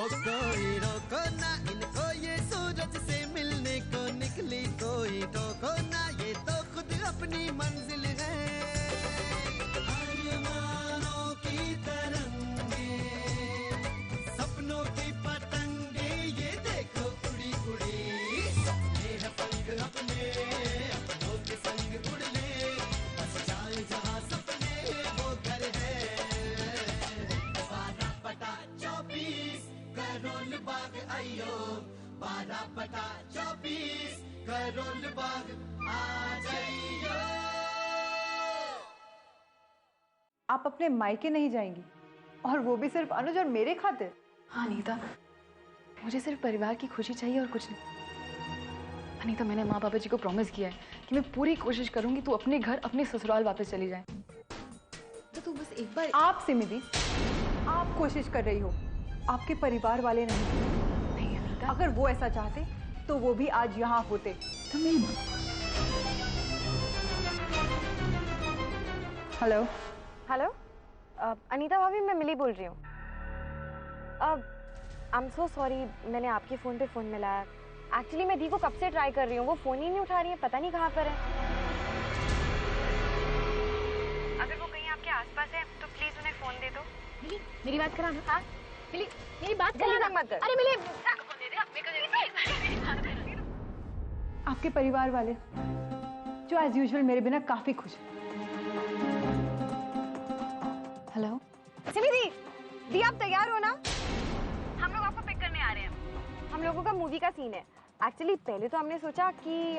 कोई रोको ना इनको, ये सूरज से मिलने को निकली कोई टोको ना, ये तो खुद अपनी मंजिल है। आसमानों की तरंगे, सपनों की पतंगे, ये देखो उड़ी उड़ी, ये है पंख अपने, अपनों के संग उड़ ले, बस जाए जहां सपने वो घर है। 12 बटा 24 करोल बाग आइयो, 12 बटा 24 करोल बाग आ जाइयो। आप अपने मायके नहीं जाएंगी, और वो भी सिर्फ अनुज और मेरे खातिर? हाँ अनीता, मुझे सिर्फ परिवार की खुशी चाहिए और कुछ नहीं। अनीता, मैंने माँ पापा जी को प्रॉमिस किया है कि मैं पूरी कोशिश करूंगी तू अपने घर, अपने ससुराल वापस चली जाए। तो तू बस एक बार। आप सिमिदी, आप कोशिश कर रही हो, आपके परिवार वाले नहीं। नहीं अनीता, अगर वो ऐसा चाहते तो वो भी आज यहाँ होते। तो मेरी हेलो हेलो, अनीता भाभी, मैं मिली बोल रही हूँ। आई एम सो सॉरी, मैंने आपके फ़ोन पे फ़ोन मिलाया। एक्चुअली मैं दी को कब से ट्राई कर रही हूँ, वो फ़ोन ही नहीं उठा रही है, पता नहीं कहाँ पर है। अगर वो कहीं आपके आसपास है तो प्लीज़ उन्हें फ़ोन दे दो। मिली, मेरी बात करा ना। हाँ, मिली, मेरी बात जल्दी करा तक ना। मत कर। अरे मिली, आपके परिवार वाले जो एज यूजुअल मेरे बिना काफी खुश हैं। हेलो सिमी दी, आप तैयार हो ना? हम लोग आपको पिक करने आ रहे हैं। हम लोगों का मूवी का सीन है। एक्चुअली पहले तो हमने सोचा कि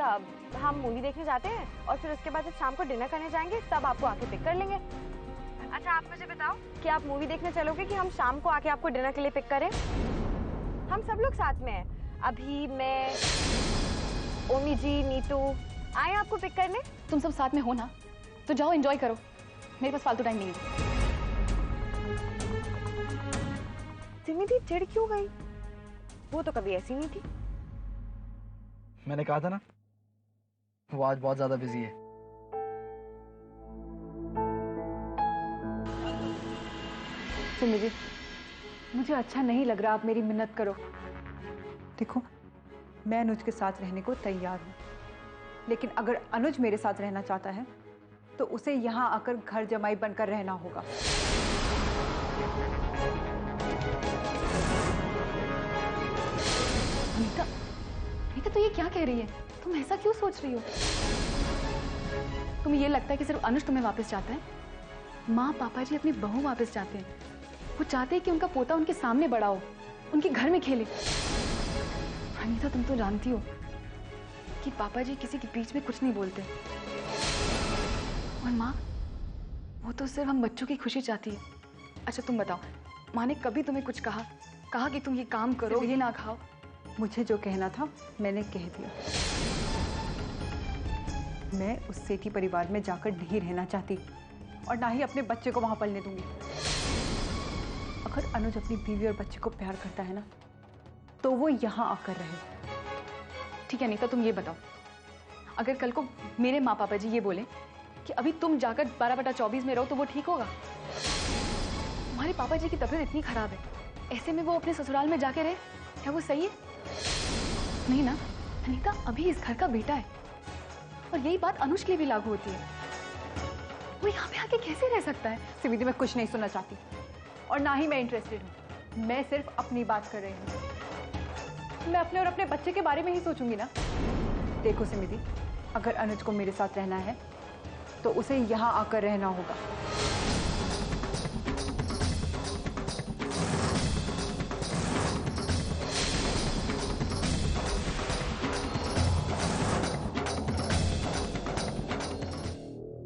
हम मूवी देखने जाते हैं और फिर उसके बाद जब शाम को डिनर करने जाएंगे तब आपको आके पिक कर लेंगे। अच्छा, आप मुझे बताओ कि आप मूवी देखने चलोगे कि हम शाम को आके आपको डिनर के लिए पिक करें? हम सब लोग साथ में हैं। अभी मैं, ओमी जी, नीतू आए आपको पिक करने। तुम सब साथ में हो ना, तो जाओ एंजॉय करो, मेरे पास फालतू टाइम नहीं है। सिमी दी चिढ़ क्यों गई? वो तो कभी ऐसी नहीं थी। मैंने कहा था ना, वो आज बहुत ज्यादा बिजी है। सिमिदी, मुझे अच्छा नहीं लग रहा आप मेरी मिन्नत करो। देखो, मैं अनुज के साथ रहने को तैयार हूँ, लेकिन अगर अनुज मेरे साथ रहना चाहता है तो उसे यहाँ आकर घर जमाई बनकर रहना होगा। अनीता, अनीता तो ये क्या कह रही है? तुम ऐसा क्यों सोच रही हो? तुम्हें ये लगता है कि सिर्फ अनुज तुम्हें वापस चाहता है? माँ पापा जी अपनी बहू वापस चाहते हैं। वो चाहते हैं कि उनका पोता उनके सामने बड़ा हो, उनके घर में खेले। अनीता, तुम तो जानती हो कि पापा जी किसी के बीच में कुछ नहीं बोलते। और माँ, वो तो सिर्फ हम बच्चों की खुशी चाहती है। अच्छा तुम बताओ, माँ ने कभी तुम्हें कुछ कहा कि तुम ये काम करो, ये ना खाओ? मुझे जो कहना था मैंने कह दिया। मैं उस सेठी परिवार में जाकर नहीं रहना चाहती और ना ही अपने बच्चे को वहां पलने दूंगी। अगर अनुज अपनी बीवी और बच्चे को प्यार करता है ना, तो वो यहाँ आकर रहे। ठीक है अनीता, तुम ये बताओ, अगर कल को मेरे माँ पापा जी ये बोले कि अभी तुम जाकर 12/24 में रहो तो वो ठीक होगा? हमारे पापा जी की तबीयत इतनी खराब है, ऐसे में वो अपने ससुराल में जाके रहे, क्या वो सही है? नहीं ना अनीता, अभी इस घर का बेटा है और यही बात अनुज के लिए भी लागू होती है। वो यहाँ पे आके कैसे रह सकता है? सिमिदी, मैं कुछ नहीं सुनना चाहती और ना ही मैं इंटरेस्टेड हूँ। मैं सिर्फ अपनी बात कर रही हूँ। मैं अपने और अपने बच्चे के बारे में ही सोचूंगी ना। देखो सिमिदी, अगर अनुज को मेरे साथ रहना है तो उसे यहाँ आकर रहना होगा।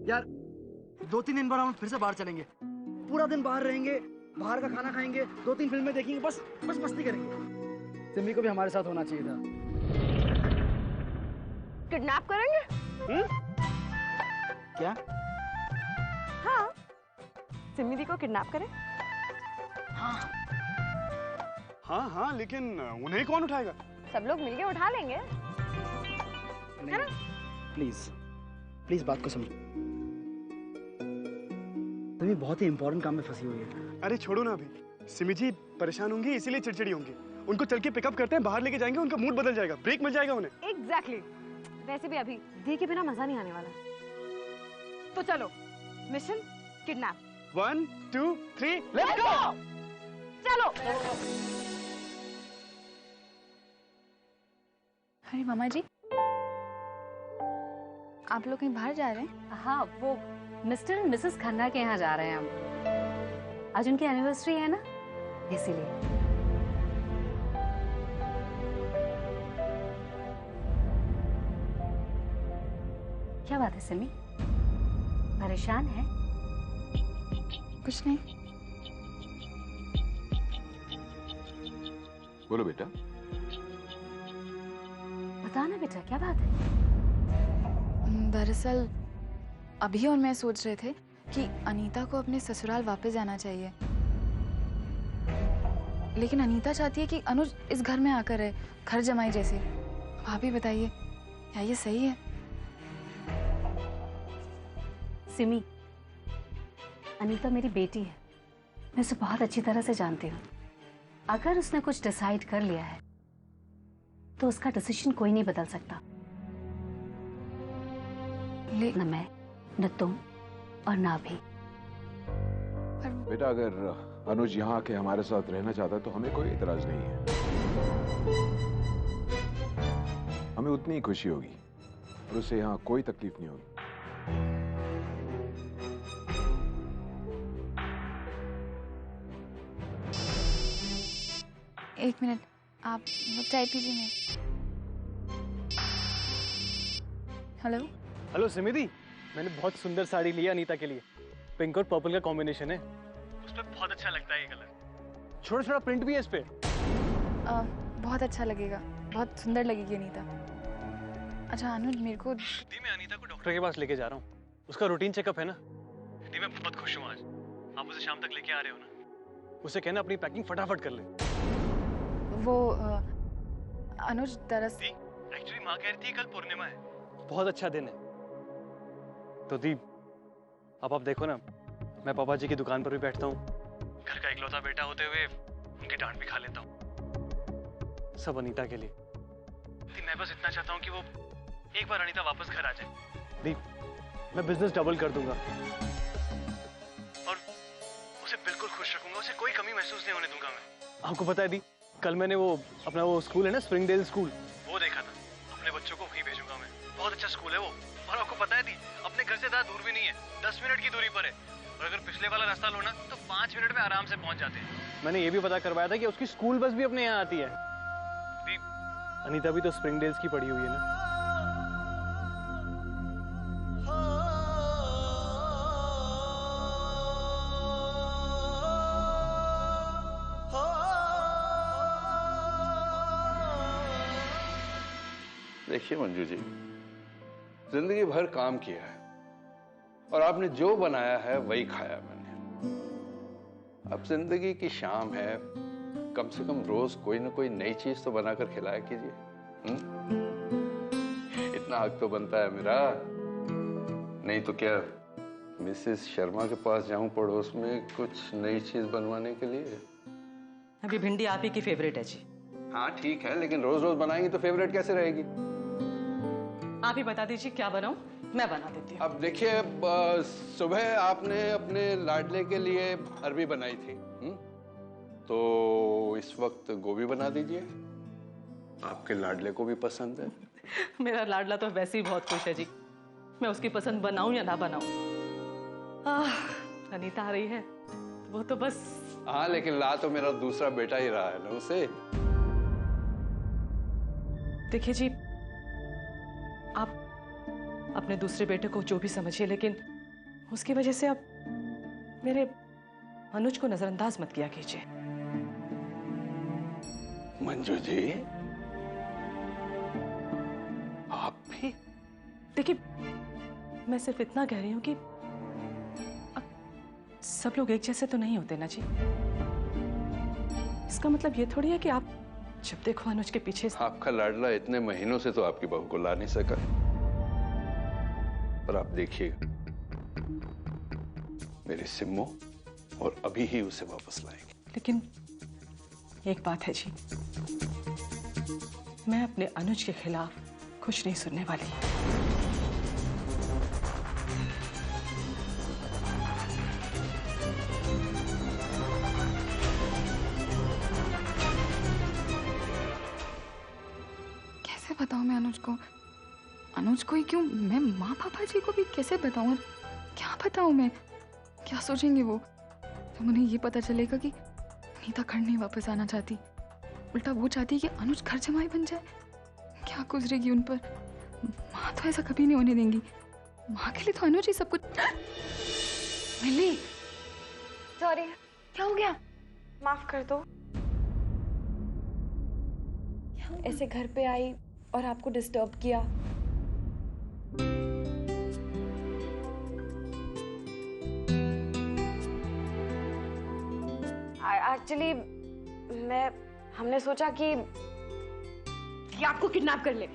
यार 2-3 दिन बाद हम फिर से बाहर चलेंगे, पूरा दिन बाहर रहेंगे, बाहर का खाना खाएंगे, 2-3 फिल्में देखेंगे, बस मस्ती करेंगे। सिमी को भी हमारे साथ होना चाहिए था। किडनैप करेंगे? क्या? हाँ, सिमी दी को किडनैप करें? हाँ, लेकिन उन्हें कौन उठाएगा? सब लोग मिलके उठा लेंगे। नहीं, प्लीज बात को समझो। सिमी बहुत ही इंपॉर्टेंट काम में फंसी हुई है। अरे छोड़ो ना, अभी सिमी जी परेशान होंगी इसीलिए चिड़चिड़ी होंगी। उनको चल के पिकअप करते हैं, बाहर लेके जाएंगे, उनका मूड बदल जाएगा, ब्रेक मिल जाएगा उन्हें। एग्जैक्टली। वैसे भी अभी देखे बिना मजा नहीं आने वाला। तो चलो, मिशन किडनैप। 1 2 3 let's go. चलो। अरे मामा जी, आप लोग कहीं बाहर जा रहे हैं? हाँ, वो मिस्टर एंड मिसेस खन्ना के यहाँ जा रहे हैं हम। आज उनकी एनिवर्सरी है ना, इसीलिए। क्या बात है सिमी, परेशान है? कुछ नहीं। बोलो बेटा। बताना बेटा, क्या बात है? दरअसल अभी और मैं सोच रहे थे कि अनीता को अपने ससुराल वापस जाना चाहिए, लेकिन अनीता चाहती है कि अनुज इस घर में आकर रहे, घर जमाई जैसे। आप ही बताइए, क्या ये सही है? सिमी, अनीता मेरी बेटी है, मैं उसे बहुत अच्छी तरह से जानती हूँ। अगर उसने कुछ डिसाइड कर लिया है तो उसका डिसीजन कोई नहीं बदल सकता, न मैं, न तुम और ना भी। बेटा अगर अनुज यहाँ आके हमारे साथ रहना चाहता है तो हमें कोई इतराज नहीं है। हमें उतनी ही खुशी होगी और उसे यहाँ कोई तकलीफ नहीं होगी। एक मिनट, आप चाय पीजिए नहीं। हेलो। हेलो सिमिदी, मैंने बहुत सुंदर साड़ी ली है अनीता के लिए। पिंक और पर्पल का कॉम्बिनेशन है, उस पर बहुत अच्छा लगता है ये कलर। छोटा छोटा प्रिंट भी है इस पे। बहुत अच्छा लगेगा, बहुत सुंदर लगेगी अनीता। अच्छा अनुज, मेरे को दी, मैं अनीता को डॉक्टर के पास लेके जा रहा हूँ, उसका रूटीन चेकअप है ना। दी मैं बहुत खुश हूँ आज, आप उसे शाम तक लेके आ रहे हो ना। उसे कहना अपनी पैकिंग फटाफट कर ले। वो अनुज दरअसल एक्चुअली माँ कह रही थी कल पूर्णिमा है, बहुत अच्छा दिन है। तो दी अब आप देखो ना, मैं पापा जी की दुकान पर भी बैठता हूँ, घर का इकलौता बेटा होते हुए उनकी डांट भी खा लेता हूँ, सब अनीता के लिए। दी मैं बस इतना चाहता हूँ कि वो एक बार अनीता वापस घर आ जाए। दी मैं बिजनेस डबल कर दूंगा और उसे बिल्कुल खुश रखूंगा, उसे कोई कमी महसूस नहीं होने दूंगा मैं। आपको पता है दी, कल मैंने वो अपना वो स्कूल है ना, स्प्रिंगडेल स्कूल, वो देखा था। अपने बच्चों को वहीं भेजूंगा मैं, बहुत अच्छा स्कूल है वो। और आपको पता है दी, अपने घर से ज़्यादा दूर भी नहीं है, 10 मिनट की दूरी पर है। और अगर पिछले वाला रास्ता लो ना तो 5 मिनट में आराम से पहुंच जाते हैं। मैंने ये भी पता करवाया था कि उसकी स्कूल बस भी अपने यहाँ आती है। दी अनीता भी तो स्प्रिंगडेल्स की पढ़ी हुई है ना। देखिए मंजू जी, जिंदगी भर काम किया है और आपने जो बनाया है वही खाया मैंने। अब जिंदगी की शाम है, कम से कम रोज कोई ना कोई नई चीज तो बनाकर खिलाया कीजिए। इतना हक तो बनता है मेरा। नहीं तो क्या मिसेस शर्मा के पास जाऊं पड़ोस में कुछ नई चीज बनवाने के लिए? अभी भिंडी आप ही की फेवरेट है जी। हाँ ठीक है, लेकिन रोज रोज बनाएंगी तो फेवरेट कैसे रहेगी? आप ही बता दीजिए क्या बनाऊं, मैं बना देती हूँ। अब देखिए, सुबह आपने अपने लाडले के लिए अरबी बनाई थी, तो इस वक्त गोभी बना दीजिए, आपके लाडले को भी पसंद है। मेरा लाडला तो वैसे ही बहुत खुश है जी, मैं उसकी पसंद बनाऊं या ना बनाऊं। अनीता आ रही है, वो तो बस। हाँ लेकिन ला तो मेरा दूसरा बेटा ही रहा है ना उसे। देखिए जी, आप अपने दूसरे बेटे को जो भी समझिए, लेकिन उसकी वजह से आप मेरे अनुज को नजरअंदाज मत किया कीजिए। मंजू जी, आप भी? देखिए, मैं सिर्फ इतना कह रही हूं कि सब लोग एक जैसे तो नहीं होते ना जी। इसका मतलब ये थोड़ी है कि आप जब देखो अनुज के पीछे। आपका लाडला इतने महीनों से तो आपकी बहू को ला नहीं सका, पर आप देखिएगा मेरी सिम्मो और अभी ही उसे वापस लाएंगे। लेकिन एक बात है जी, मैं अपने अनुज के खिलाफ कुछ नहीं सुनने वाली। कैसे बताऊं मैं अनुज को ही क्यों, मैं माँ पापा जी को भी कैसे बताऊं? और क्या बताऊं मैं? क्या सोचेंगे वो जब उन्हें ये पता चलेगा कि अनीता घर नहीं वापस आना चाहती, उल्टा वो चाहती है कि अनुज घर जमाई बन जाए। क्या गुजरेगी उन पर? माँ तो ऐसा कभी नहीं होने देंगी। माँ के लिए तो अनुज ही सब कुछ। मिली, सॉरी, क्या हो गया? माफ कर दो। ऐसे घर पे आई और आपको डिस्टर्ब किया। एक्चुअली हमने सोचा कि आपको किडनैप कर ले।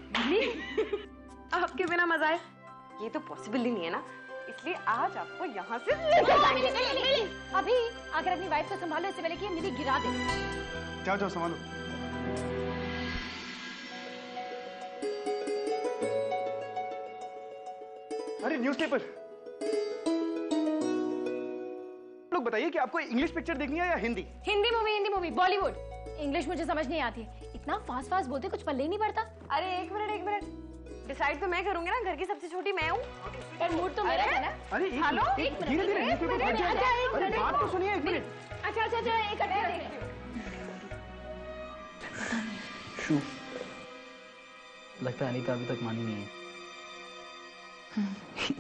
आपके बिना मजा आए, ये तो पॉसिबल ही नहीं है ना, इसलिए आज आपको यहाँ से लेकर जाएंगे। अभी अगर अपनी वाइफ को संभालो इससे पहले कि मिली गिरा दे। जाओ जाओ संभालो। अरे न्यूज़पेपर। लोग बताइए कि आपको इंग्लिश पिक्चर देखनी है या हिंदी? हिंदी मूवी बॉलीवुड। इंग्लिश मुझे समझ नहीं आती है, इतना फास्ट बोलते कुछ पल्ले ही नहीं पड़ता। अरे एक मिनट, डिसाइड तो मैं करूंगी ना, घर की सबसे छोटी मैं हूँ। पर मूड तो मेरा है ना। अरे हेलो, एक मिनट, धीरे बात तो सुनिए एक मिनट। अच्छा एक शू, लगता है अनीता अभी तक मानी नहीं है।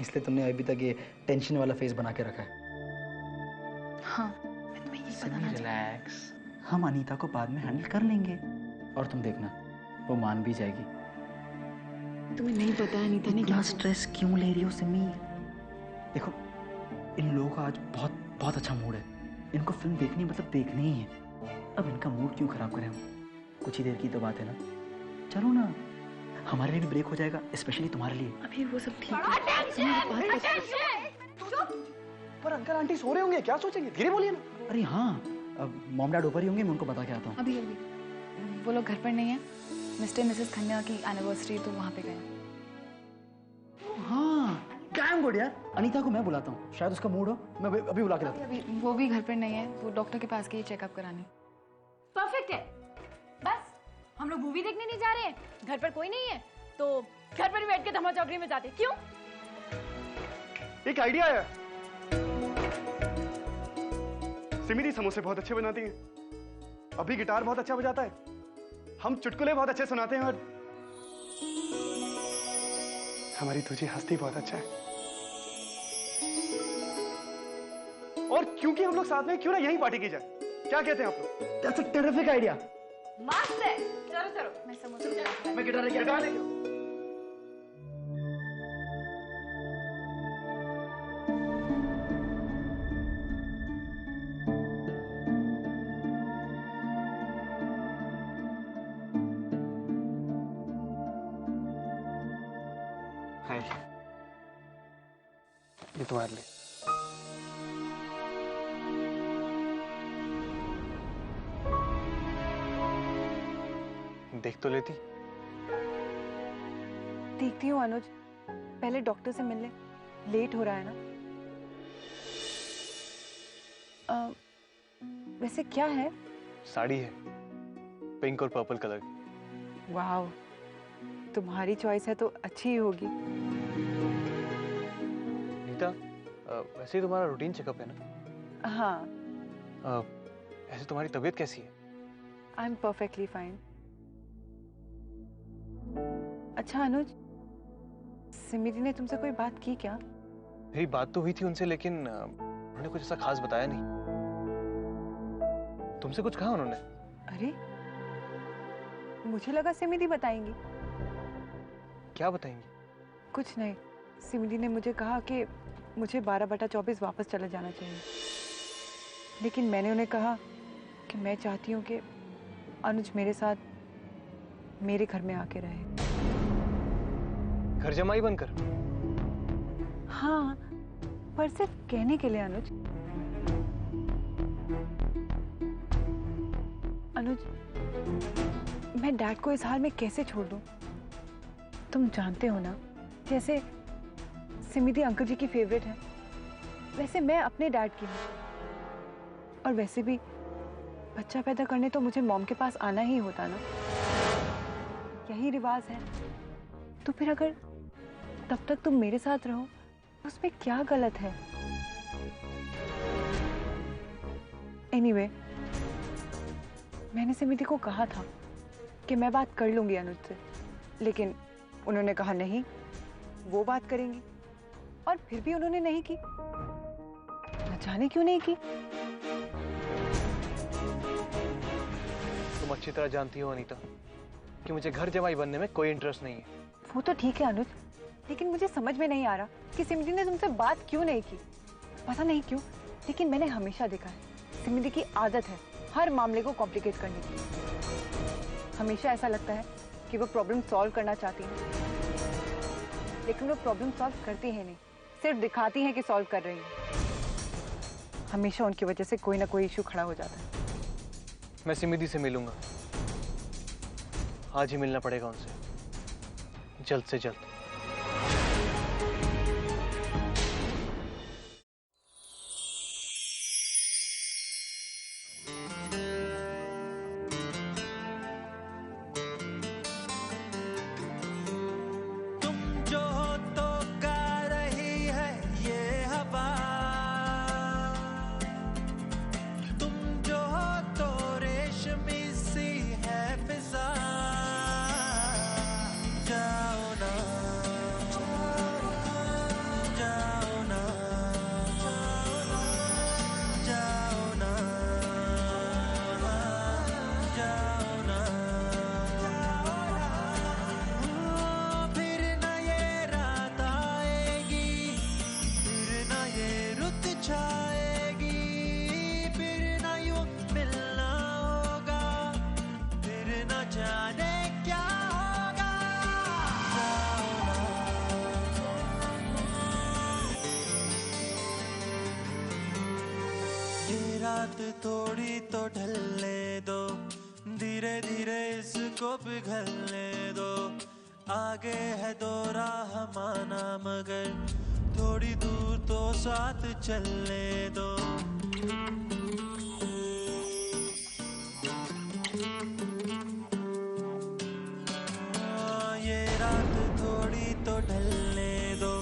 इसलिए तुमने अभी तक ये टेंशन वाला फेस बना के रखा है। हाँ, मैं तुम्हें यही बताना चाहती। रिलैक्स, हम अनीता को बाद में हैंडल कर लेंगे और तुम देखना वो मान भी जाएगी। तुम्हें नहीं पता है अनीता ने क्या स्ट्रेस क्यों ले रही हो सिमी? देखो इन लोगों का आज बहुत अच्छा मूड है, इनको फिल्म देखनी मतलब देखनी ही है। अब इनका मूड क्यों खराब करें हम? कुछ ही देर की तो बात है ना, चलो ना, हमारे लिए भी ब्रेक हो जाएगा, स्पेशली तुम्हारे लिए। अभी वो सब ठीक है। पर अंकल आंटी सो रहे होंगे, क्या सोचेंगे? धीरे बोलिए ना। अरे हाँ, अब मॉम डैड ऊपर ही होंगे, मैं उनको बता के आता हूँ। अभी वो लोग घर पर नहीं है। मिस्टर मिसेस खन्ना की एनिवर्सरी तो वहाँ पे गए। हाँ, डैम गुड यार। अनीता को मैं बुलाता हूँ, शायद उसका मूड हो, मैं अभी बुला के लाता हूँ। अभी वो भी घर पर नहीं है, वो डॉक्टर के पास गई चेकअप कराने। परफेक्ट है। बस हम लोग मूवी देखने नहीं जा रहे हैं, घर पर कोई नहीं है तो घर पर ही बैठ के धमा चौकड़ी में जाते। क्यों? एक आइडिया है। सिमी दी समोसे बहुत अच्छे बनाती हैं, अभी गिटार बहुत अच्छा बजाता है, हम चुटकुले बहुत अच्छे सुनाते हैं और हमारी तुझे हंसती बहुत अच्छा है। और क्योंकि हम लोग साथ में, क्यों ना यहीं पार्टी की जाए? क्या कहते हैं आप लोग? That's a terrific idea. मस्त है, चलो मैं समोसे मैं गिटार लेके आता हूँ। हाय, ये तुम्हारे लिए। देख तो लेती। देखती हूँ अनुज, पहले डॉक्टर से मिल ले, लेट हो रहा है ना। वैसे क्या है? साड़ी है, पिंक और पर्पल कलर की। वाह, तुम्हारी चॉइस है तो अच्छी ही होगी। नीता, वैसे ही तुम्हारा रूटीन चेकअप है ना? हाँ। ऐसे तुम्हारी तबीयत कैसी है? I am perfectly fine. अच्छा अनुज, सिमी ने तुमसे कोई बात की क्या? मेरी बात तो हुई थी उनसे, लेकिन उन्होंने कुछ ऐसा खास बताया नहीं। तुमसे कुछ कहा उन्होंने? अरे, मुझे लगा सिमी बताएंगी। क्या बताएंगी? कुछ नहीं, सिमी ने मुझे कहा कि मुझे 12/24 वापस चला जाना चाहिए, लेकिन मैंने उन्हें कहा कि मैं चाहती हूँ कि अनुज मेरे साथ मेरे घर में आके रहे। घर जमाई बनकर? हाँ, पर सिर्फ कहने के लिए अनुज। अनुज, मैं डैड को इस हाल में कैसे छोड़ दूं? तुम जानते हो ना, जैसे सिमिदी अंकल जी की फेवरेट है, वैसे मैं अपने डैड की हूँ। और वैसे भी बच्चा पैदा करने तो मुझे मॉम के पास आना ही होता ना, यही रिवाज है। तो फिर अगर तब तक तुम मेरे साथ रहो, उसमें क्या गलत है? एनीवे, मैंने सिमिदी को कहा था कि मैं बात कर लूंगी अनुज से, लेकिन उन्होंने कहा नहीं, वो बात करेंगी, और फिर भी उन्होंने नहीं की। न जाने क्यों नहीं की। तुम अच्छी तरह जानती हो अनीता कि मुझे घर जमाई बनने में कोई इंटरेस्ट नहीं है। वो तो ठीक है अनुज, लेकिन मुझे समझ में नहीं आ रहा कि सिमिदी ने तुमसे बात क्यों नहीं की। पता नहीं क्यों, लेकिन मैंने हमेशा देखा है सिमिदी की आदत है हर मामले को कॉम्प्लिकेट करने की। हमेशा ऐसा लगता है कि वो प्रॉब्लम सॉल्व करना चाहती है, लेकिन वो प्रॉब्लम सॉल्व करती है नहीं, सिर्फ दिखाती है कि सॉल्व कर रही है। हमेशा उनकी वजह से कोई ना कोई इशू खड़ा हो जाता है। मैं सिमिदी से मिलूंगा, आज ही मिलना पड़ेगा उनसे, जल्द से जल्द। रात थोड़ी तो ढलने दो, धीरे धीरे इसको पिघलने दो। आगे है दौरा हमारा मगर थोड़ी दूर तो साथ चलने दो। ये रात थोड़ी तो ढलने दो,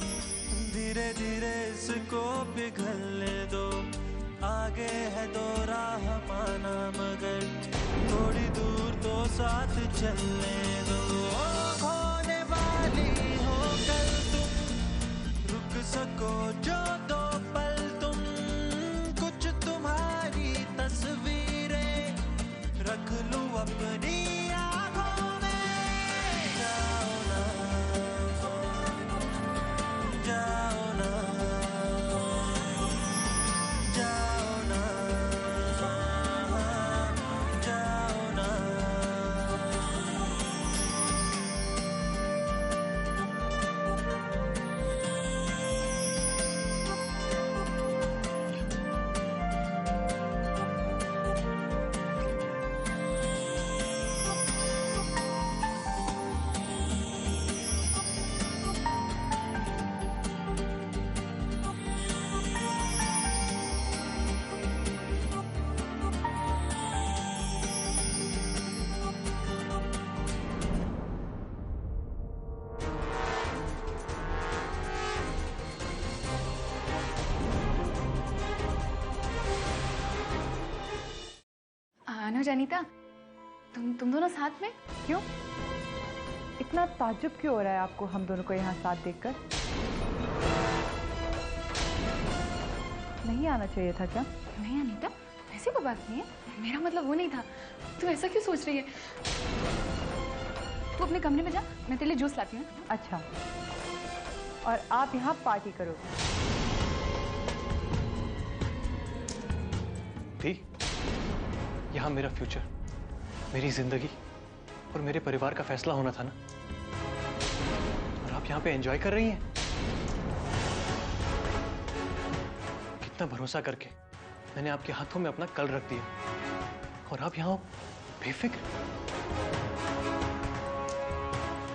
धीरे धीरे इसको पिघलने दो। आगे है दौरा हमारा मगर थोड़ी दूर तो साथ चलने दो। खोने वाली हो कल तुम, रुक सको जो दो पल तुम। कुछ तुम्हारी तस्वीरें रख लूं अपनी आंखों में। जाओ ना, जाओ ना, जाओ ना, जाओ ना। अनुज अनीता, तुम दोनों साथ में क्यों? इतना ताज्जुब क्यों हो रहा है आपको हम दोनों को यहाँ साथ देखकर? नहीं आना चाहिए था क्या? नहीं अनीता, ऐसी कोई बात नहीं है, मेरा मतलब वो नहीं था। तू ऐसा क्यों सोच रही है? तू अपने कमरे में जा, मैं तेरे लिए जूस लाती हूँ। अच्छा, और आप यहाँ पार्टी करोगे? थी यहाँ मेरा फ्यूचर, मेरी जिंदगी और मेरे परिवार का फैसला होना था ना, और आप यहाँ पे एंजॉय कर रही हैं। कितना भरोसा करके मैंने आपके हाथों में अपना कल रख दिया, और आप यहाँ बेफिक्र?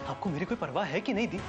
आपको मेरी कोई परवाह है कि नहीं दी?